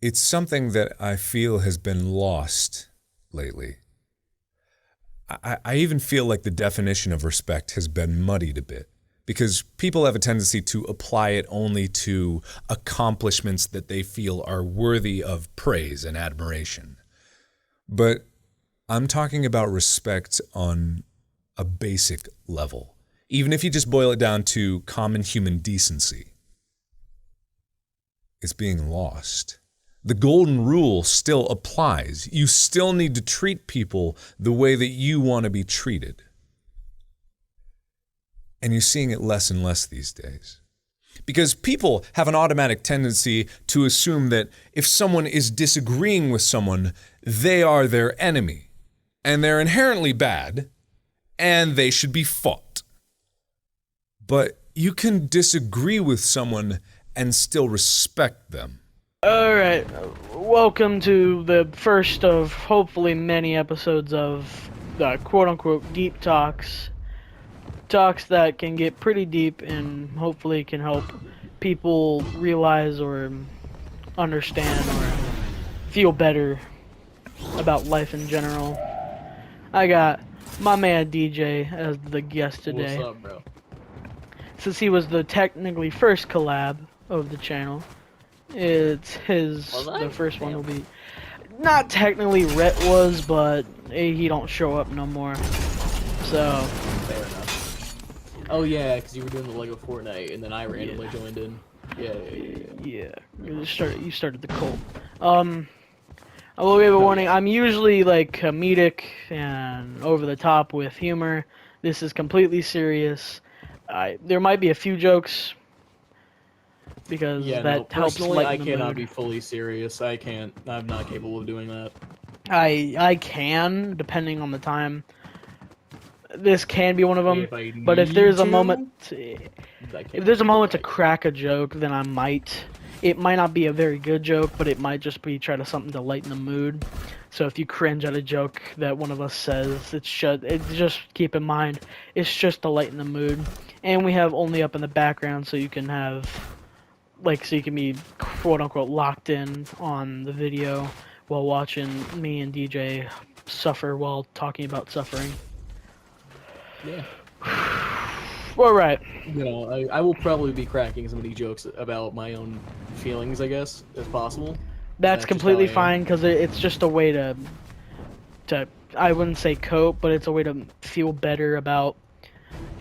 It's something that I feel has been lost lately. I even feel like the definition of respect has been muddied a bit because people have a tendency to apply it only to accomplishments that they feel are worthy of praise and admiration. But I'm talking about respect on a basic level, even if you just boil it down to common human decency. It's being lost. The golden rule still applies. You still need to treat people the way that you want to be treated. And you're seeing it less and less these days. Because people have an automatic tendency to assume that if someone is disagreeing with someone, they are their enemy. And they're inherently bad, and they should be fought. But you can disagree with someone and still respect them. Alright, welcome to the first of hopefully many episodes of the quote-unquote deep talks. Talks that can get pretty deep and hopefully can help people realize or understand or feel better about life in general. I got my man DJ as the guest today. What's up, bro? Since he was the technically first collab of the channel, it's the first one will be not technically Rhett was, but he don't show up no more. So Fair enough. Oh yeah, because you were doing the Lego Fortnite, and then I randomly joined in. Yeah. You started the cult. I will give a warning. I'm usually like comedic and over the top with humor. This is completely serious. There might be a few jokes because that helps personally, lighten I the cannot mood. be fully serious. I can't. I'm not capable of doing that. I can, depending on the time. This can be one of them. If I But if need there's a to, moment, I can't if there's a do moment to it. crack a joke, then I might. It might not be a very good joke, but it might just be try to something to lighten the mood. So if you cringe at a joke that one of us says, it's just keep in mind, it's just to lighten the mood. And we have only up in the background, so you can have, so you can be quote unquote locked in on the video while watching me and DJ suffer while talking about suffering. Yeah. All right. You know, I will probably be cracking some of these jokes about my own feelings, I guess, if possible. That's just completely how I am. fine because it's just a way to I wouldn't say cope, but it's a way to feel better about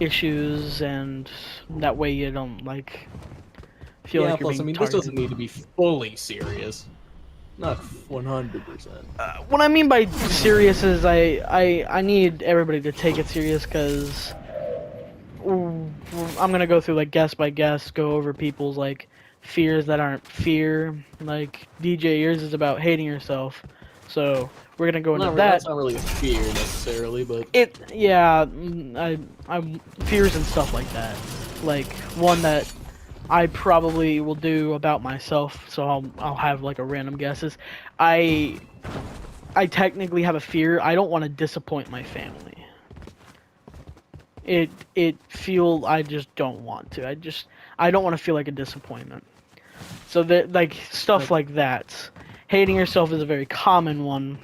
issues, and that way you don't feel Yeah, like you're plus, being this targeted. doesn't need to be fully serious. Not 100%. What I mean by serious is I need everybody to take it serious because I'm gonna go through guest by guest, go over people's fears that aren't fear. Like DJ, yours is about hating yourself, so we're gonna go into that. That's not really a fear necessarily, but I fears and stuff like that. Like one that I probably will do about myself, so I'll have a random guesses. I technically have a fear. I don't want to disappoint my family. I just don't want to. I don't want to feel like a disappointment. So that stuff like that. Hating yourself is a very common one.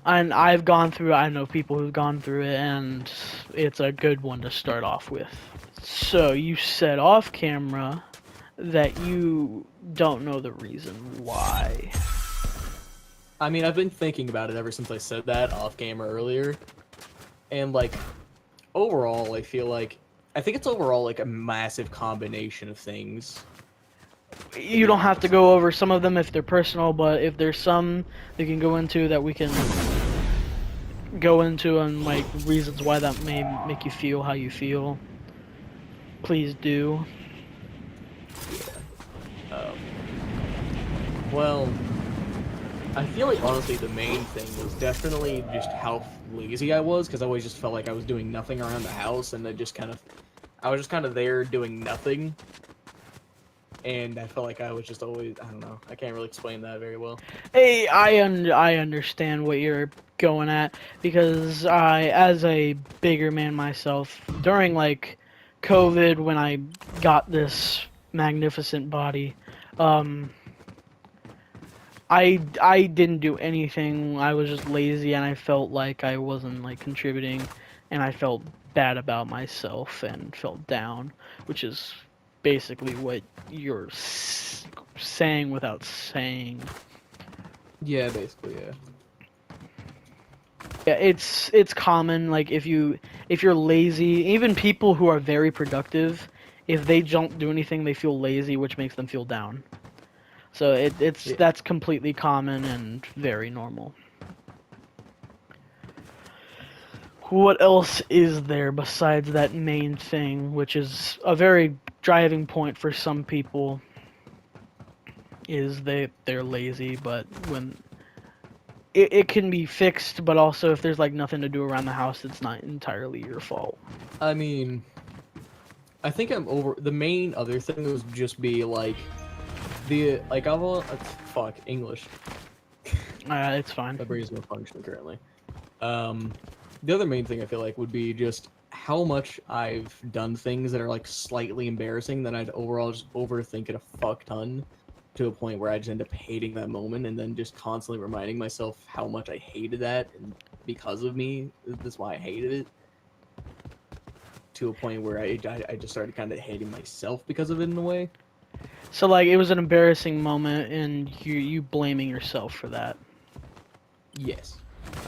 And I've gone through it. I know people who've gone through it, and it's a good one to start off with. So you said off camera that you don't know the reason why. I mean, I've been thinking about it ever since I said that off camera earlier. And overall, I think it's overall a massive combination of things. You don't have to go over some of them if they're personal, but if there's some you can go into that we can go into and reasons why that may make you feel how you feel, please do. Well, I feel like honestly the main thing was definitely just how lazy I was, because I always just felt like I was doing nothing around the house, and I was just kind of there doing nothing. And I felt like I was just always, I don't know, I can't really explain that very well. Hey, I understand what you're going at, because as a bigger man myself, during COVID, when I got this magnificent body, I didn't do anything. I was just lazy, and I felt like I wasn't like contributing, and I felt bad about myself and felt down, which is basically what you're saying without saying. Yeah, basically, yeah. Yeah, it's common. Like if you're lazy, even people who are very productive, if they don't do anything, they feel lazy, which makes them feel down. So Yeah. that's completely common and very normal. What else is there besides that main thing, which is a very driving point for some people, is they're lazy, but when it can be fixed, but also if there's like nothing to do around the house, it's not entirely your fault. I mean, I think I'm over. The main other thing would just be like I want fuck English. It's fine. My brain's not functioning currently. The other main thing I feel like would be just how much I've done things that are like slightly embarrassing that I'd overall just overthink it a fuck ton to a point where I just end up hating that moment and then just constantly reminding myself how much I hated that and because of me, that's why I hated it. To a point where I just started kind of hating myself because of it in a way. So like it was an embarrassing moment, and you blaming yourself for that. Yes.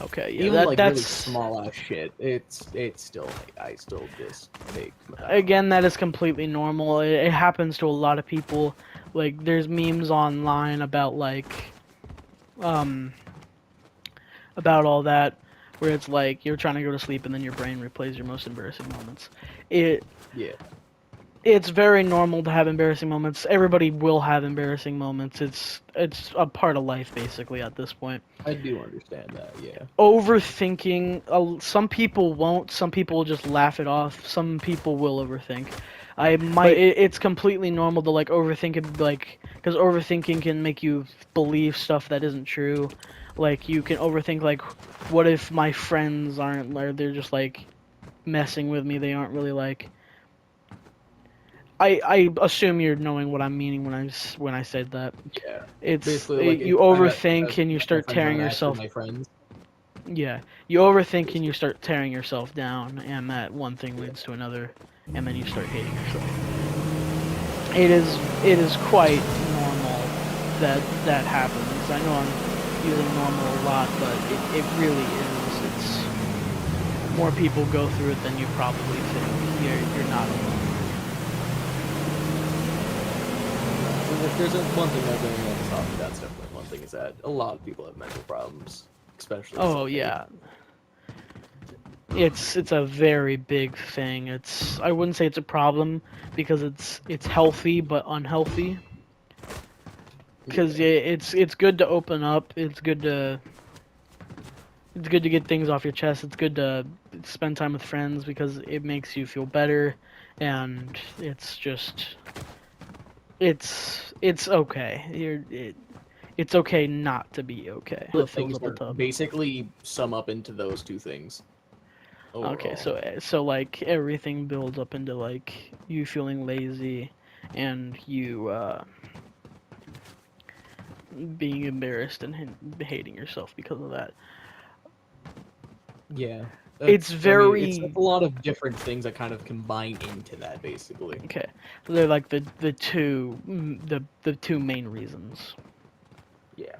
Okay, yeah, Even like that's really small ass shit. It's still I still just take. Again, that is completely normal. It happens to a lot of people. Like there's memes online about about all that, where it's like you're trying to go to sleep and then your brain replays your most embarrassing moments. Yeah. It's very normal to have embarrassing moments. Everybody will have embarrassing moments. It's a part of life basically at this point. I do understand that. Yeah. Overthinking, some people won't. Some people will just laugh it off. Some people will overthink. It's completely normal to like overthink it, like because overthinking can make you believe stuff that isn't true. Like you can overthink like, what if my friends aren't, or they're just like messing with me? They aren't really like. I assume you're knowing what I'm meaning when I said that. Yeah. It's Basically, like you overthink and you start tearing yourself. My friends. Yeah, you overthink and you start tearing yourself down, and that one thing leads to another, and then you start hating yourself. It is quite normal that happens. I know I'm using normal a lot, but it really is. It's more people go through it than you probably think. You're not alone. There's one thing I've been on top of that's definitely one thing is that a lot of people have mental problems, especially. Oh yeah. It's a very big thing. I wouldn't say it's a problem because it's healthy but unhealthy. Because it's good to open up. It's good to get things off your chest. It's good to spend time with friends because it makes you feel better, and it's okay. It's okay not to be okay. The things basically sum up into those two things. Overall. Okay, so like everything builds up into like you feeling lazy, and you being embarrassed and hating yourself because of that. Yeah. It's very. It's a lot of different things that kind of combine into that, basically. Okay, so they're like the two main reasons. Yeah.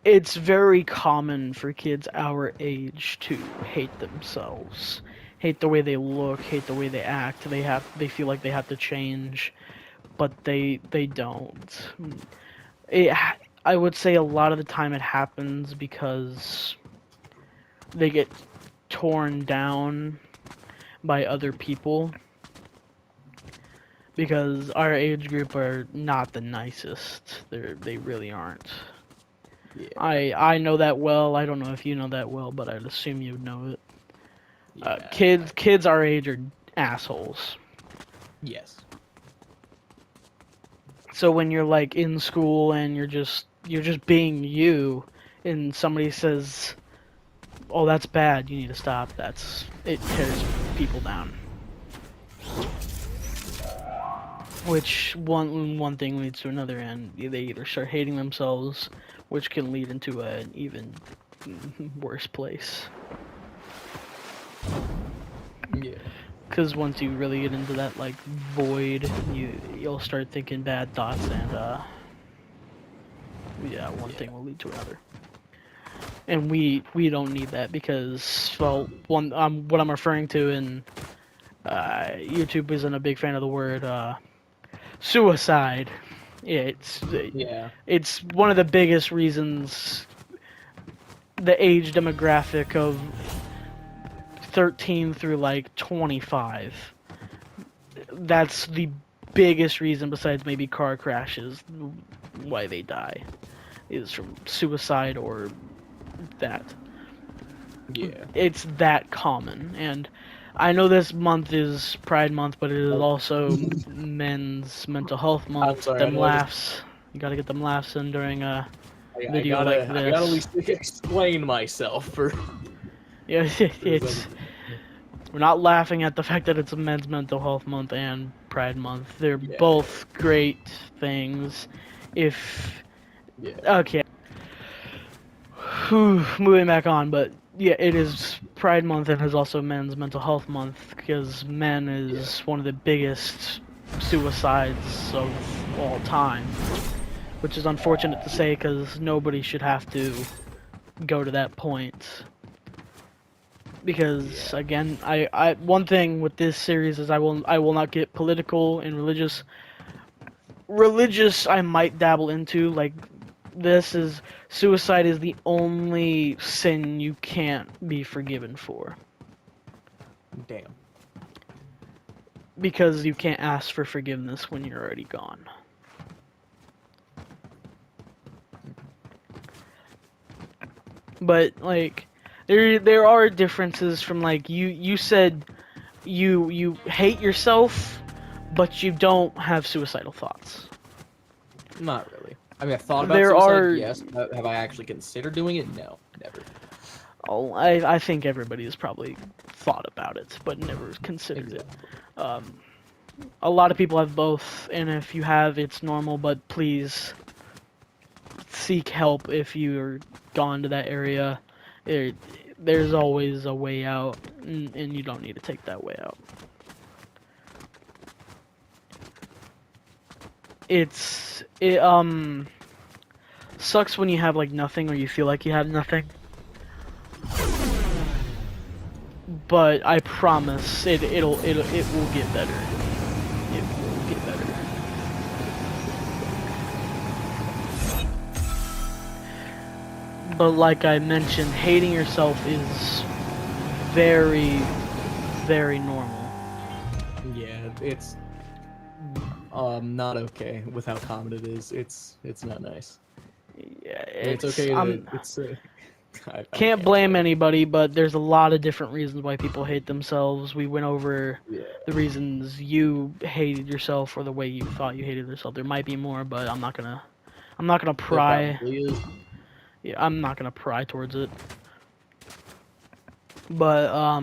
It's very common for kids our age to hate themselves, hate the way they look, hate the way they act. They feel like they have to change, but they don't. I would say a lot of the time it happens because they get torn down by other people, because our age group are not the nicest. They really aren't. Yeah. I know that well. I don't know if you know that well, but I'd assume you know it. Yeah. Kids our age are assholes. Yes. So when you're like in school and you're just being you, and somebody says, "Oh, that's bad. You need to stop." It tears people down. which one thing leads to another, and they either start hating themselves, which can lead into an even worse place. Yeah. Because once you really get into that like void, you'll start thinking bad thoughts, and one thing will lead to another. And we don't need that because, well, what I'm referring to, and YouTube isn't a big fan of the word suicide. Yeah. It's one of the biggest reasons. The age demographic of 13 through like 25. That's the biggest reason, besides maybe car crashes, why they die, is from suicide or that. Yeah. It's that common. And I know this month is Pride Month, but it is also Men's Mental Health Month. sorry, Them I laughs. You gotta get them laughs in during a video I like gotta at this. least explain myself for. Yeah, it's. We're not laughing at the fact that it's a Men's Mental Health Month and Pride Month. They're both great things. Okay. Moving back on, but yeah, it is Pride Month and is also Men's Mental Health Month, because men is one of the biggest suicides of all time. Which is unfortunate to say, because nobody should have to go to that point. Because again, I one thing with this series is I will not get political and religious. Religious I might dabble into, like this is suicide is the only sin you can't be forgiven for. Damn. Because you can't ask for forgiveness when you're already gone. But like there are differences from, like, you said you hate yourself, but you don't have suicidal thoughts. Not really. I mean, I thought about There suicide, are- yes. But have I actually considered doing it? No, never. Oh, I think everybody has probably thought about it, but never considered it. A lot of people have both, and if you have, it's normal, but please seek help if you're gone to that area. There's always a way out, and you don't need to take that way out. It sucks when you have like nothing, or you feel like you have nothing. But I promise it will get better. It will get better. But like I mentioned, hating yourself is very, very normal. Yeah, it's not okay with how common it is. It's not nice. Yeah, It's okay. I can't blame anybody, but there's a lot of different reasons why people hate themselves. We went over the reasons you hated yourself, or the way you thought you hated yourself. There might be more, but I'm not gonna pry. There probably is. Yeah, I'm not gonna pry towards it. But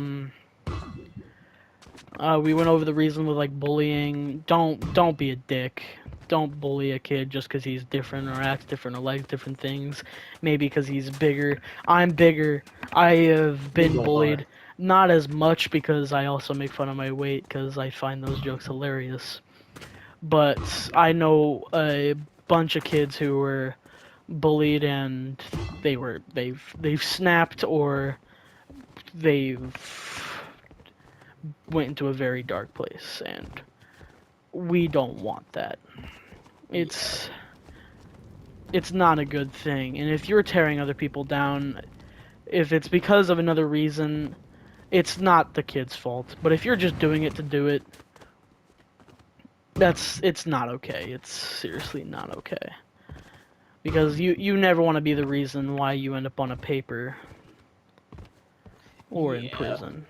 we went over the reason with like bullying. Don't be a dick. Don't bully a kid just because he's different or acts different or likes different things. Maybe because he's bigger. I'm bigger. I have been bullied. Not as much, because I also make fun of my weight, because I find those jokes hilarious. But I know a bunch of kids who were bullied, and they've snapped, or they've went into a very dark place, and we don't want that. It's not a good thing. And if you're tearing other people down, if it's because of another reason, it's not the kid's fault. But if you're just doing it to do it, it's not okay. It's seriously not okay. Because you never want to be the reason why you end up on a paper or in prison.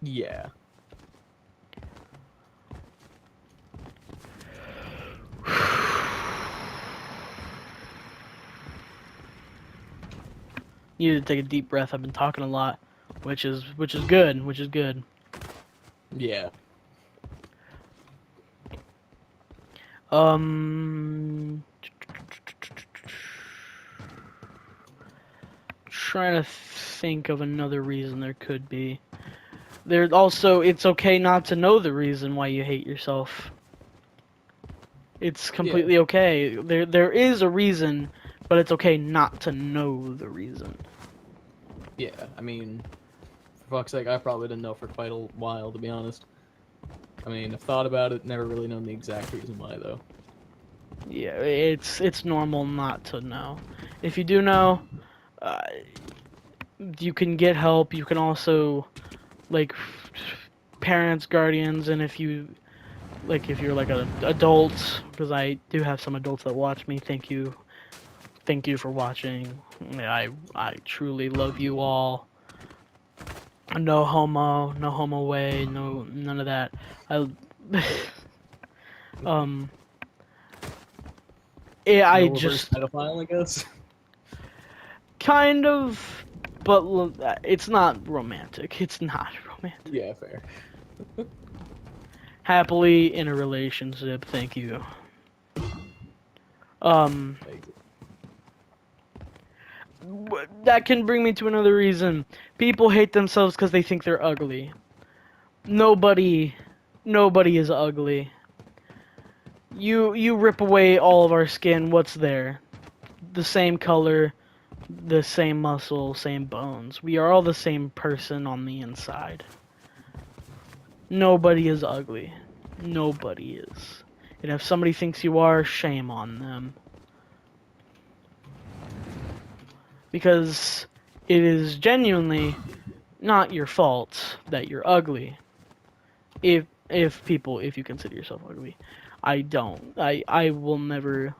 Yeah. You need to take a deep breath. I've been talking a lot, which is good. Yeah. Um, trying to think of another reason there could be. There's also, it's okay not to know the reason why you hate yourself. It's completely okay. There is a reason, but it's okay not to know the reason. Yeah, I mean, for fuck's sake, I probably didn't know for quite a while, to be honest. I mean, I've thought about it, never really known the exact reason why, though. Yeah, it's normal not to know. If you do know, uh, you can get help. You can also, like, parents, guardians, and if you're like an adult, because I do have some adults that watch me. Thank you for watching. I truly love you all. No homo way, no none of that. I um yeah, I No reverse just pedophile, I guess. kind of, but it's not romantic. It's not romantic. Yeah, fair. Happily in a relationship, thank you. Um that can bring me to another reason. People hate themselves because they think they're ugly. Nobody is ugly. You rip away all of our skin, what's there? The same color, the same muscle, same bones. We are all the same person on the inside. Nobody is ugly. Nobody is. And if somebody thinks you are, shame on them. Because it is genuinely not your fault that you're ugly. If you consider yourself ugly. I don't. I will never,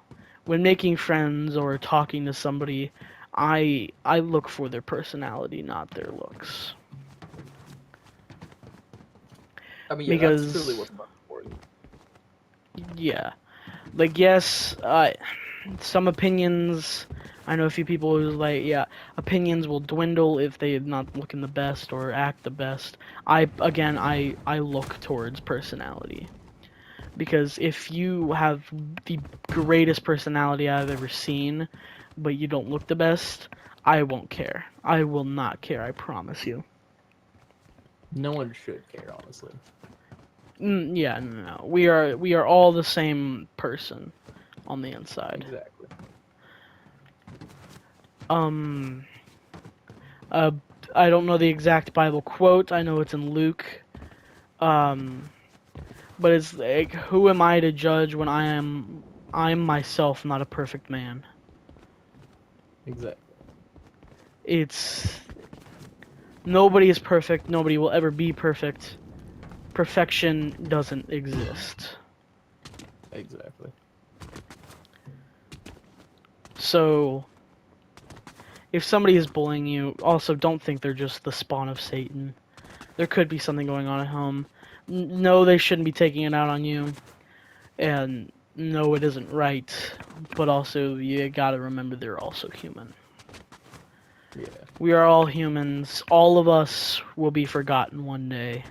when making friends or talking to somebody, I look for their personality, not their looks. I mean, yeah, Because that's truly what's most important. yeah, like yes, some opinions. I know a few people who's like, yeah, opinions will dwindle if they're not looking the best or act the best. I look towards personality. Because if you have the greatest personality I've ever seen, but you don't look the best, I won't care. I will not care, I promise you. No one should care, honestly. Yeah, no. We are all the same person on the inside. Exactly. I don't know the exact Bible quote. I know it's in Luke. But it's like, who am I to judge when I'm myself not a perfect man? Exactly. It's nobody is perfect. Nobody will ever be perfect. Perfection doesn't exist. Exactly. So, if somebody is bullying you, also don't think they're just the spawn of Satan. There could be something going on at home. No, they shouldn't be taking it out on you. And no, it isn't right. But also, you gotta remember they're also human. Yeah. We are all humans. All of us will be forgotten one day.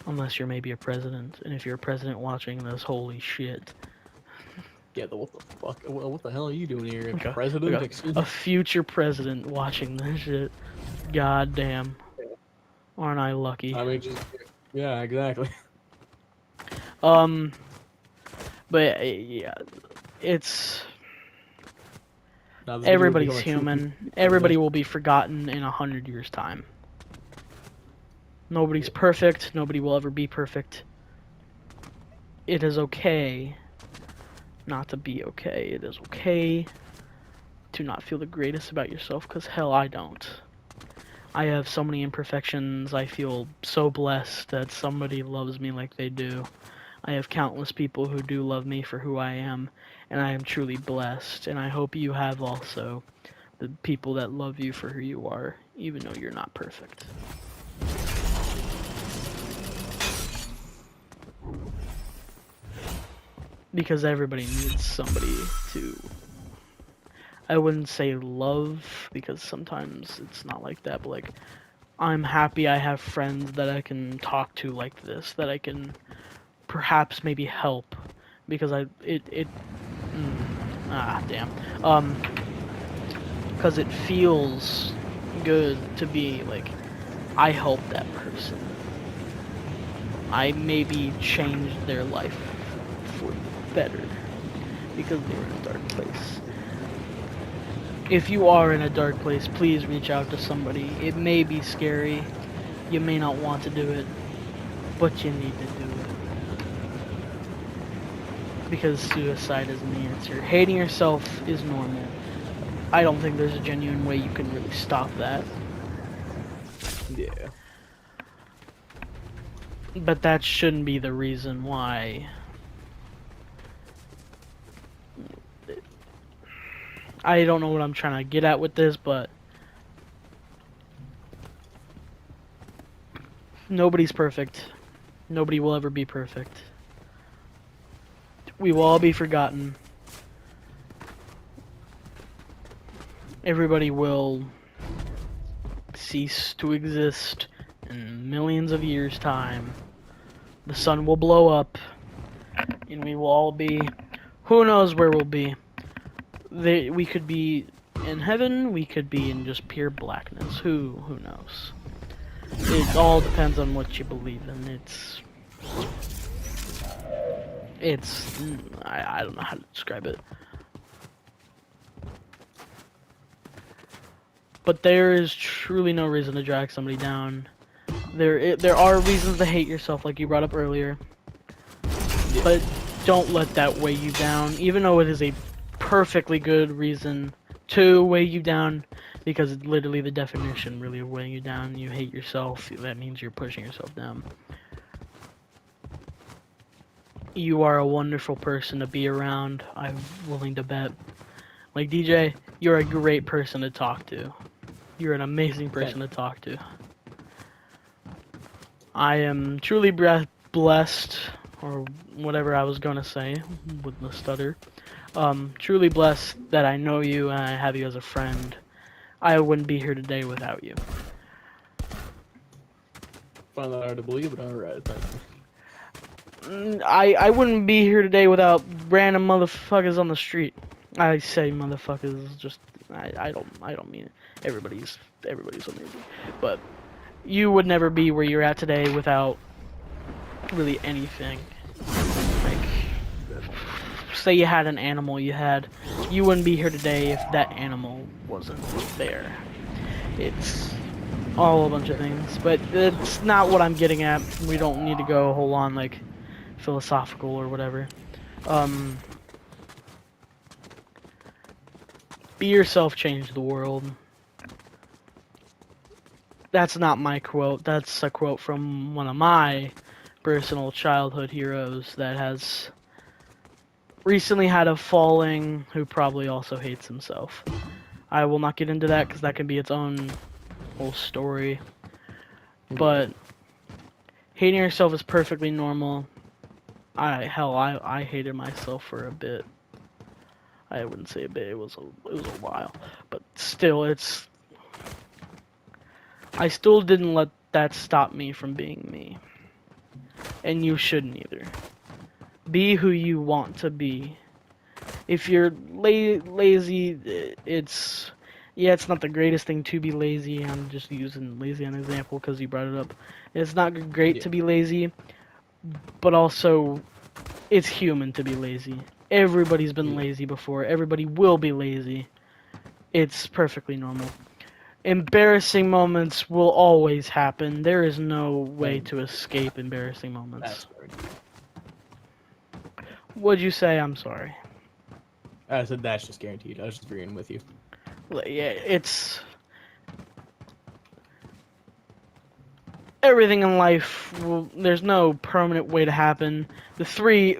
Unless you're maybe a president. And if you're a president watching this, holy shit. Yeah, what the fuck? Well, what the hell are you doing here? Like President? like Excuse a me? future president watching this shit. God damn. Aren't I lucky? I mean, just... Yeah, exactly. But yeah, it's... Now, this video will Everybody's become a true human. president. Everybody will be forgotten in 100 years' time. Nobody's perfect. Nobody will ever be perfect. It is okay not to be okay. It is okay to not feel the greatest about yourself, because hell, I don't. I have so many imperfections. I feel so blessed that somebody loves me like they do. I have countless people who do love me for who I am, and I am truly blessed, and I hope you have also the people that love you for who you are, even though you're not perfect. Because everybody needs somebody to... I wouldn't say love, because sometimes it's not like that, but like, I'm happy I have friends that I can talk to like this, that I can perhaps maybe help, because damn. Because it feels good to be like, I helped that person. I maybe changed their life for better because they were in a dark place. If you are in a dark place, please reach out to somebody. It may be scary. You may not want to do it, but you need to do it. Because suicide isn't the answer. Hating yourself is normal. I don't think there's a genuine way you can really stop that. Yeah. But that shouldn't be the reason why. I don't know what I'm trying to get at with this, but nobody's perfect. Nobody will ever be perfect. We will all be forgotten. Everybody will cease to exist in millions of years' time. The sun will blow up, and we will all be... Who knows where we'll be? We could be in heaven, we could be in just pure blackness. Who knows? It all depends on what you believe in. I don't know how to describe it. But there is truly no reason to drag somebody down. There are reasons to hate yourself, like you brought up earlier. But don't let that weigh you down, even though it is a perfectly good reason to weigh you down, because it's literally the definition really of weighing you down. You hate yourself, that means you're pushing yourself down. You are a wonderful person to be around, I'm willing to bet. Like, DJ, you're a great person to talk to. You're an amazing person to talk to. I am truly blessed, or whatever I was gonna say with the stutter. Truly blessed that I know you and I have you as a friend. I wouldn't be here today without you. Find that hard to believe, but alright, thank you. I wouldn't be here today without random motherfuckers on the street. I say motherfuckers, just I don't mean it. Everybody's amazing, but you would never be where you're at today without really anything. Like, say you had an animal, you wouldn't be here today if that animal wasn't there. It's all a bunch of things, but it's not what I'm getting at. We don't need to go whole on like philosophical or whatever. Be yourself, change the world. That's not my quote. That's a quote from one of my personal childhood heroes that has recently had a falling, who probably also hates himself. I will not get into that because that can be its own whole story. But hating yourself is perfectly normal. I hated myself for a bit. I wouldn't say a bit, it was a while. But still, I still didn't let that stop me from being me. And you shouldn't either. Be who you want to be. If you're lazy, it's not the greatest thing to be lazy. I'm just using lazy as an example because you brought it up. It's not great to be lazy, but also it's human to be lazy. Everybody's been lazy before. Everybody will be lazy. It's perfectly normal. Embarrassing moments will always happen. There is no way to escape embarrassing moments. What'd you say? I'm sorry. I said that's just guaranteed. I was just agreeing with you. Yeah, it's... Everything in life, there's no permanent way to happen. The three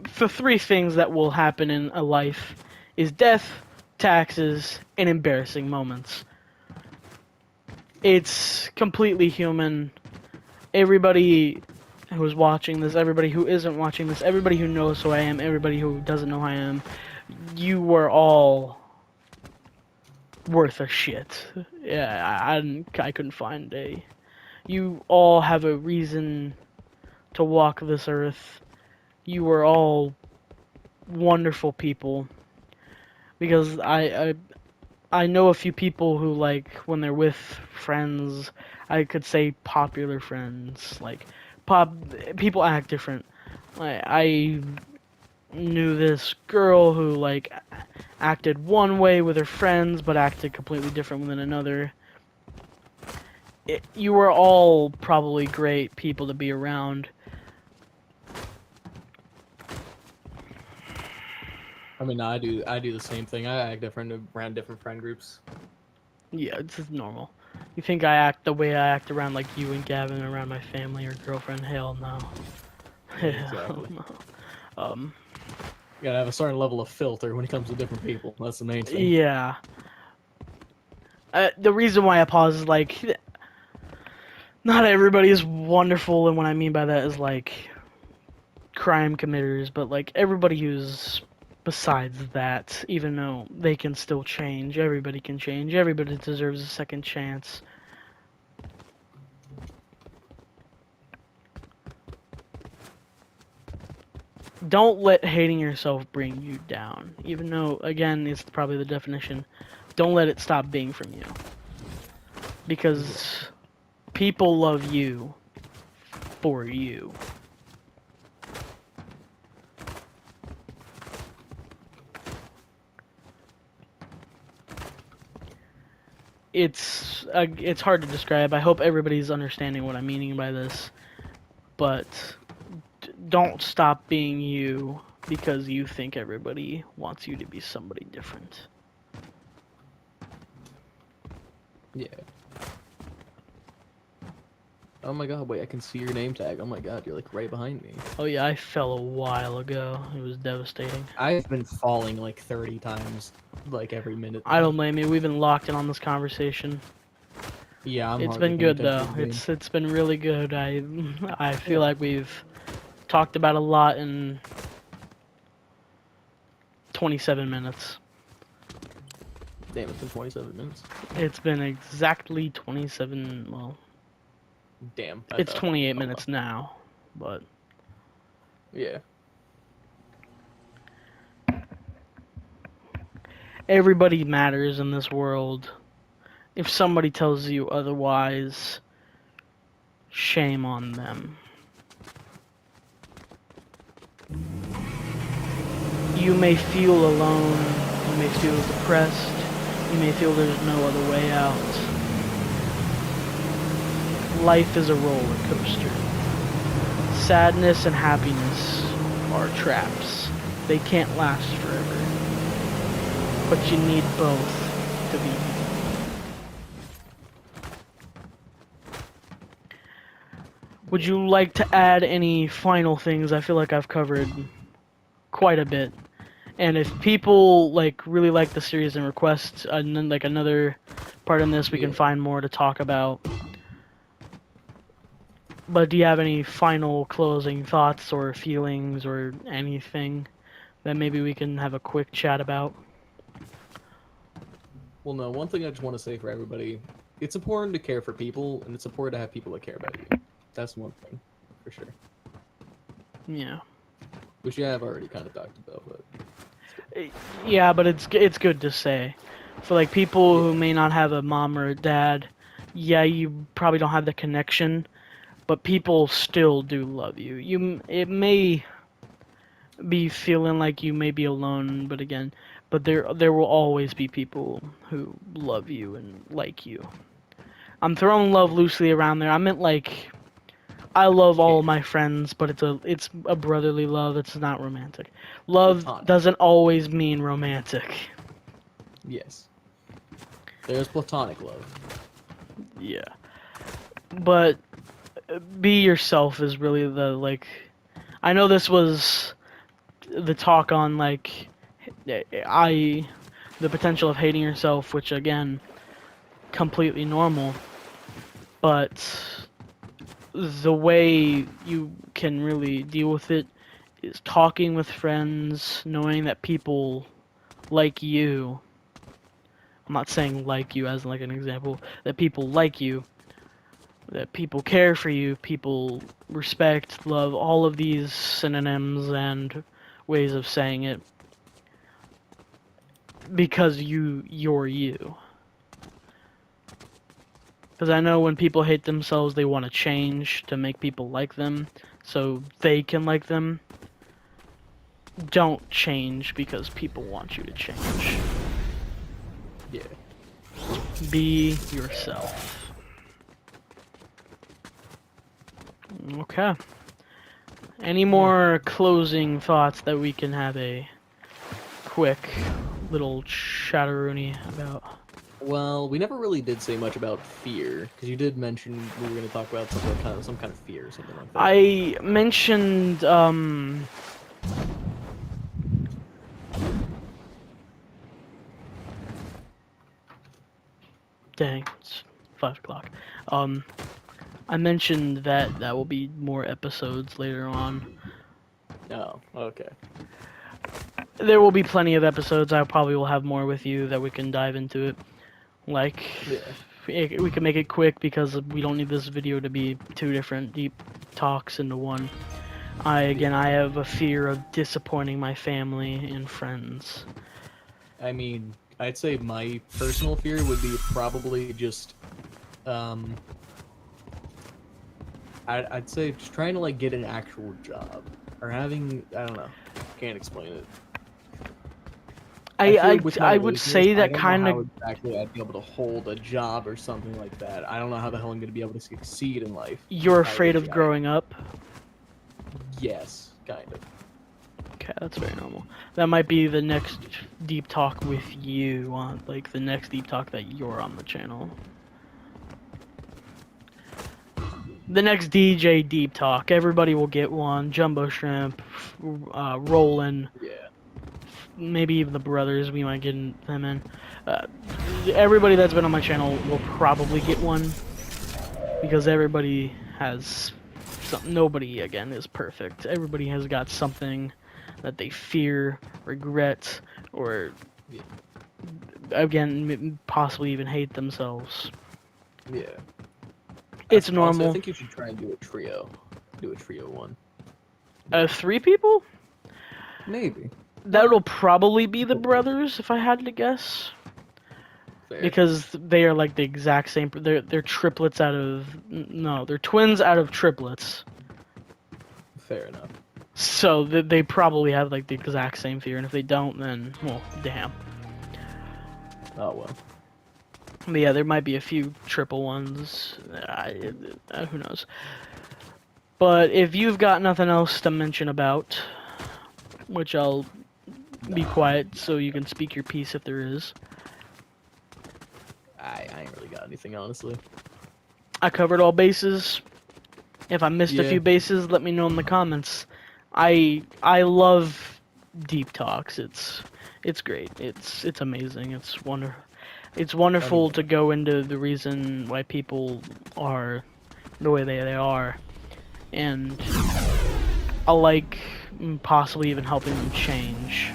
things that will happen in a life is death, taxes, and embarrassing moments. It's completely human. Everybody who's watching this, everybody who isn't watching this, everybody who knows who I am, everybody who doesn't know who I am, you were all worth a shit. Yeah, I couldn't find a... You all have a reason to walk this earth. You were all wonderful people because I know a few people who, like, when they're with friends, I could say popular friends, like people act different. I knew this girl who, like, acted one way with her friends but acted completely different with another. You were all probably great people to be around. I mean, I do the same thing. I act different around different friend groups. Yeah, it's just normal. You think I act the way I act around, like, you and Gavin around my family or girlfriend? Hell no. Yeah, Hell exactly. no. You gotta have a certain level of filter when it comes to different people. That's the main thing. Yeah. The reason why I pause is, like, not everybody is wonderful, and what I mean by that is, like, crime committers, but, like, everybody who's besides that, even though they can still change, everybody can change, everybody deserves a second chance. Don't let hating yourself bring you down, even though, again, it's probably the definition. Don't let it stop being from you. Because people love you for you. It's hard to describe. I hope everybody's understanding what I'm meaning by this. But don't stop being you because you think everybody wants you to be somebody different. Yeah. Oh my god, wait, I can see your name tag. Oh my god, you're like right behind me. Oh yeah, I fell a while ago. It was devastating. I've been falling like 30 times, like every minute. I don't blame you. We've been locked in on this conversation. Yeah, I'm It's hardly been paying good though. attention to the game. It's been really good. I feel like we've talked about a lot in 27 minutes. Damn, it's been 27 minutes. It's been exactly 27. Well, Damn. it's 28 oh, minutes now, but Yeah. everybody matters in this world. If somebody tells you otherwise, shame on them. You may feel alone, you may feel depressed, you may feel there's no other way out. Life is a roller coaster. Sadness and happiness are traps. They can't last forever. But you need both to be. Would you like to add any final things? I feel like I've covered quite a bit. And if people really like the series and request another part in this, we can find more to talk about. But do you have any final closing thoughts or feelings or anything that maybe we can have a quick chat about? Well, no, one thing I just want to say for everybody, it's important to care for people, and it's important to have people that care about you. That's one thing, for sure. Yeah. Which you have already kind of talked about, but... Yeah, but it's good to say. For people who may not have a mom or a dad, yeah, you probably don't have the connection, but people still do love you. It may be feeling like you may be alone, but there will always be people who love you and like you. I'm throwing love loosely around there. I meant I love all of my friends, but it's a brotherly love. It's not romantic. Love Platonic. doesn't always mean romantic. Yes. There's platonic love. Yeah. But be yourself is really I know this was the talk on the potential of hating yourself, which again, completely normal. But the way you can really deal with it is talking with friends, knowing that people like you. I'm not saying like you as an example, that people like you, that people care for you, people respect, love, all of these synonyms and ways of saying it. Because you're you. Because I know when people hate themselves, they want to change to make people like them, so they can like them. Don't change because people want you to change. Yeah. Be yourself. Okay. Any more closing thoughts that we can have a quick little chatteroony about? Well, we never really did say much about fear, because you did mention we were going to talk about some kind of fear or something like that. I mentioned, dang, it's 5 o'clock. I mentioned that will be more episodes later on. Oh, okay. There will be plenty of episodes. I probably will have more with you that we can dive into it. Like, Yeah. we can make it quick because we don't need this video to be 2 different deep talks into one. I have a fear of disappointing my family and friends. I mean, I'd say my personal fear would be probably just, I'd say just trying to, like, get an actual job. Or having, I don't know, can't explain it. I would laziness, say that I don't know kind how of... exactly I'd be able to hold a job or something like that. I don't know how the hell I'm going to be able to succeed in life. You're How afraid of lazy I am. growing up? Yes, kind of. Okay, that's very normal. That might be the next deep talk with you on, like, the next deep talk that you're on the channel. The next DJ deep talk. Everybody will get one. Jumbo Shrimp, Roland, Yeah. maybe even the brothers. We might get them in. Everybody that's been on my channel will probably get one because everybody has something. Nobody again is perfect. Everybody has got something that they fear, regret, or again possibly even hate themselves. Yeah. It's Honestly, normal. I think you should try and do a trio. Do a trio one. 3 people? Maybe. That'll probably be the brothers if I had to guess. Fair. Because they are like the exact same. They're triplets out of no, they're twins out of triplets. Fair enough. So they probably have like the exact same fear, and if they don't, then well, damn. Oh well. But yeah, there might be a few triple ones. Who knows? But if you've got nothing else to mention about, which I'll be quiet so you can speak your piece if there is. I ain't really got anything, honestly. I covered all bases. If I missed a Yeah. few bases, let me know in the comments. I love deep talks. It's great. It's amazing. It's wonderful to go into the reason why people are the way they are, and I like possibly even helping them change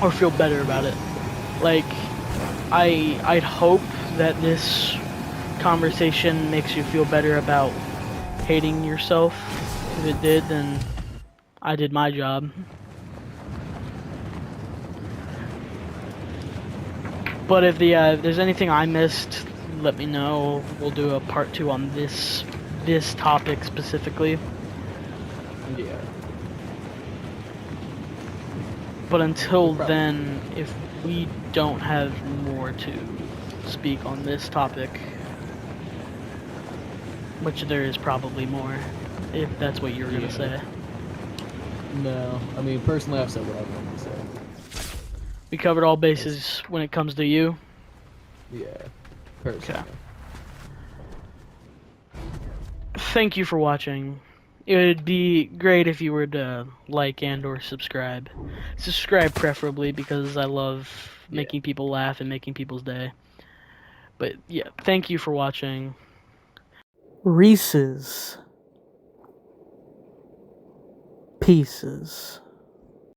or feel better about it. Like, I'd hope that this conversation makes you feel better about hating yourself. If it did, then I did my job. But if there's anything I missed, let me know. We'll do a part 2 on this topic specifically. Yeah. But until then, if we don't have more to speak on this topic, which there is probably more, if that's what you were gonna say. No, I mean, personally, I've said what I wanted to say. We covered all bases when it comes to you. Yeah. Personally. Okay. Thank you for watching. It would be great if you were to like and or subscribe. Subscribe preferably because I love making people laugh and making people's day. But yeah, thank you for watching. Reese's Pieces.